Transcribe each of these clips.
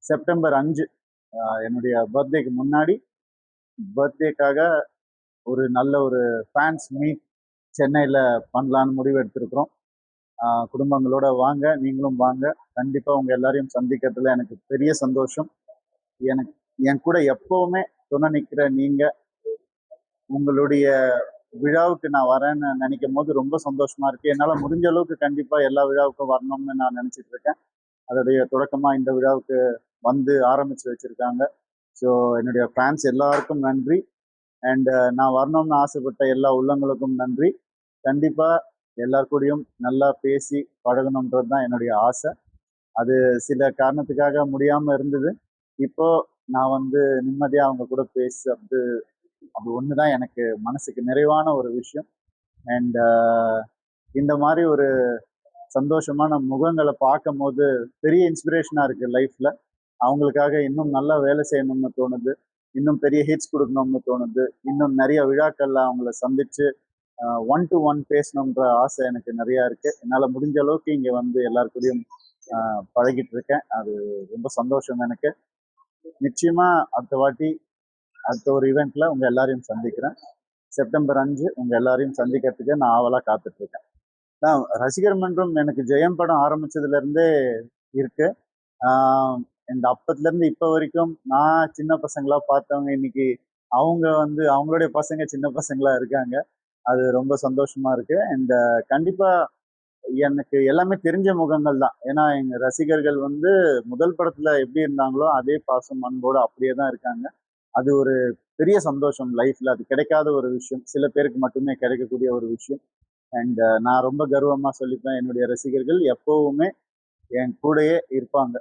September 5 என்னுடைய பர்த்டேக்கு முன்னாடி பர்த்டேக்காக ஒரு நல்ல ஒரு ஃபேன்ஸ் மீட் சென்னையில் பண்ணலான்னு முடிவு எடுத்திருக்கிறோம். குடும்பங்களோட வாங்க, நீங்களும் வாங்க. கண்டிப்பாக உங்கள் எல்லாரையும் சந்திக்கிறதுல எனக்கு பெரிய சந்தோஷம். எனக்கு என் கூட எப்போவுமே துணை நிற்கிற நீங்கள், உங்களுடைய விழாவுக்கு நான் வரேன்னு நினைக்கும் போது ரொம்ப சந்தோஷமா இருக்கு. என்னால் முடிஞ்ச அளவுக்கு கண்டிப்பாக எல்லா விழாவுக்கும் வரணும்னு நான் நினச்சிட்டு இருக்கேன். அதோடைய தொடக்கமாக இந்த விழாவுக்கு வந்து ஆரம்பித்து வச்சுருக்காங்க. ஸோ என்னுடைய ஃபேன்ஸ் எல்லாருக்கும் நன்றி. அண்ட் நான் வரணும்னு ஆசைப்பட்ட எல்லா உள்ளங்களுக்கும் நன்றி. கண்டிப்பாக எல்லாருக்கூடையும் நல்லா பேசி பழகணுன்றது தான் என்னுடைய ஆசை. அது சில காரணத்துக்காக முடியாமல் இருந்தது. இப்போ நான் வந்து நிம்மதியாக அவங்க கூட பேசுறது, அது ஒன்று தான் எனக்கு மனசுக்கு நிறைவான ஒரு விஷயம். அண்ட் இந்த மாதிரி ஒரு சந்தோஷமான முகங்களை பார்க்கும் போது பெரிய இன்ஸ்பிரேஷனாக இருக்குது லைஃப்பில். அவங்களுக்காக இன்னும் நல்லா வேலை செய்யணும்னு தோணுது, இன்னும் பெரிய ஹிட்ஸ் கொடுக்கணும்னு தோணுது, இன்னும் நிறைய விழாக்கள்ல அவங்கள சந்திச்சு 1-to-1 பேசணுன்ற ஆசை எனக்கு நிறையா இருக்குது. என்னால் முடிஞ்ச அளவுக்கு இங்கே வந்து எல்லாருக்கூடையும் பழகிட்டு இருக்கேன். அது ரொம்ப சந்தோஷம் எனக்கு. நிச்சயமாக அடுத்த ஒரு ஈவெண்ட்டில் உங்கள் எல்லாரையும் சந்திக்கிறேன். செப்டம்பர் 5 உங்கள் எல்லாரையும் சந்திக்கிறதுக்கு நான் ஆவலாக காத்துட்ருக்கேன். நான் ரசிகர் மன்றம் எனக்கு ஜெயம் படம் ஆரம்பிச்சதுலேருந்தே இருக்கு. இந்த அப்பத்துலேருந்து இப்போ வரைக்கும் நான் சின்ன பசங்களா பார்த்தவங்க இன்னைக்கு அவங்க வந்து அவங்களுடைய பசங்க சின்ன பசங்களா இருக்காங்க. அது ரொம்ப சந்தோஷமா இருக்கு. அண்ட் கண்டிப்பாக எனக்கு எல்லாமே தெரிஞ்ச முகங்கள் தான். ஏன்னா எங்கள் ரசிகர்கள் வந்து முதல் படத்தில் எப்படி இருந்தாங்களோ அதே பாசம் அன்போடு அப்படியே தான் இருக்காங்க. அது ஒரு பெரிய சந்தோஷம் லைஃப்பில். அது கிடைக்காத ஒரு விஷயம், சில பேருக்கு மட்டுமே கிடைக்கக்கூடிய ஒரு விஷயம். அண்ட் நான் ரொம்ப கர்வமாக சொல்லிப்பேன், என்னுடைய ரசிகர்கள் எப்போவுமே என் கூடயே இருப்பாங்க.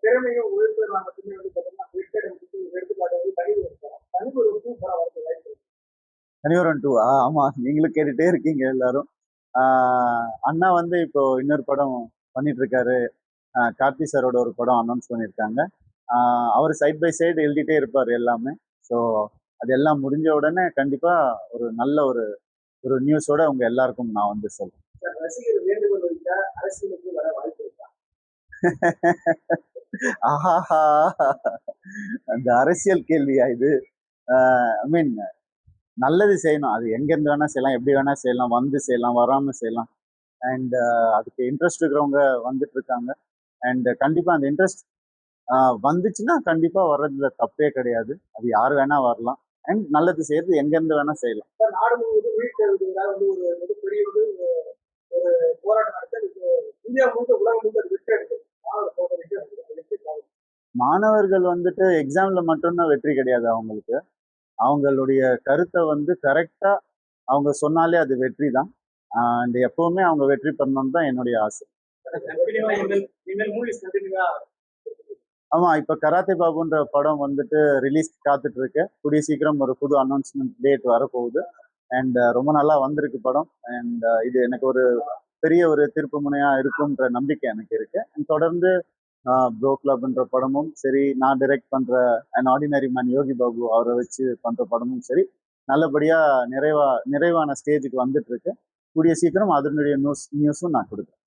திறமையும் உழைப்பு மட்டுமே வந்து எடுத்துக்காட்டு தனியொருவன் 2 ஆமா, நீங்களும் கேட்டுட்டே இருக்கீங்க எல்லாரும். அண்ணா வந்து இப்போ இன்னொரு படம் பண்ணிட்டு இருக்காரு. கார்த்தி சாரோட ஒரு படம் அனௌன்ஸ் பண்ணியிருக்காங்க. அவர் சைட் பை சைடு எழுதிட்டே இருப்பார் எல்லாமே. ஸோ அதெல்லாம் முடிஞ்ச உடனே கண்டிப்பா ஒரு நல்ல ஒரு ஒரு நியூஸோட உங்க எல்லாருக்கும் நான் வந்து சொல்றேன். ஆஹா, அந்த அரசியல் கேள்வியா இது? ஐ மீன், நல்லது செய்யணும். அது எங்கேருந்து வேணா செய்யலாம், எப்படி வேணா செய்யலாம், வந்து செய்யலாம், வராமல் செய்யலாம். அண்ட் அதுக்கு இன்ட்ரெஸ்ட் இருக்கிறவங்க வந்துட்டு இருக்காங்க. அண்ட் கண்டிப்பாக அந்த இன்ட்ரெஸ்ட் வந்துச்சுன்னா கண்டிப்பாக வர்றதுல தப்பே கிடையாது. அது யார் வேணா வரலாம். அண்ட் நல்லது செய்யறது எங்கேருந்து வேணா செய்யலாம். நாடு முழுவதும் வந்து ஒரு மிகப்பெரிய ஒரு போராட்டம் நடத்த இந்தியா முழுக்க உலகம் முழுக்க மாணவர்கள் வந்துட்டு எக்ஸாம்ல மட்டும்தான் வெற்றி கிடையாது அவங்களுக்கு. அவங்களுடைய கருத்தை வந்து கரெக்டா அவங்க சொன்னாலே அது வெற்றி தான். அண்ட் எப்பவுமே அவங்க வெற்றி பண்ணணும்னு தான் என்னுடைய ஆசை. ஆமா, இப்ப கராத்தே பாபுன்ற படம் வந்துட்டு ரிலீஸ் காத்துட்டு இருக்கு. கூடிய சீக்கிரம் ஒரு புது அனௌன்ஸ்மெண்ட் டேட் வரப்போகுது. அண்ட் ரொம்ப நல்லா வந்திருக்கு படம். அண்ட் இது எனக்கு ஒரு பெரிய ஒரு திருப்பு முனையா இருக்குன்ற நம்பிக்கை எனக்கு இருக்கு. தொடர்ந்து ப்ரோ கிளப்ன்ற படமும் சரி, நான் டைரக்ட் பண்ற an ordinary man Yogi Babu அவரை வச்சு பண்ற படமும் சரி, நல்லபடியா நிறைவான ஸ்டேஜுக்கு வந்துட்டு இருக்கு. கூடிய சீக்கிரம் அதனுடைய நியூஸும் நான் கொடுக்குறேன்.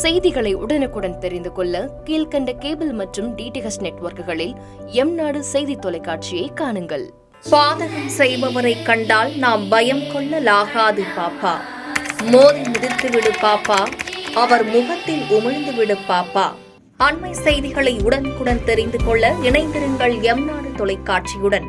செய்திகளை உடனுக்குடன் தெரிந்து கொள்ள கீழ்கண்ட கேபிள் மற்றும் டிடிஹெச் நெட்வொர்க்குகளில் எம்நாடு செய்தி தொலைக்காட்சியை காணுங்கள். பாதகம் செய்பவரை கண்டால் நாம் பயம் கொள்ளலாகாது பாப்பா. மோதி மிதித்து விடு பாப்பா, அவர் முகத்தில் உமிழ்ந்து விடு பாப்பா. அண்மை செய்திகளை உடனுக்குடன் தெரிந்து கொள்ள இணைந்திருங்கள் எம்நாடு தொலைக்காட்சியுடன்.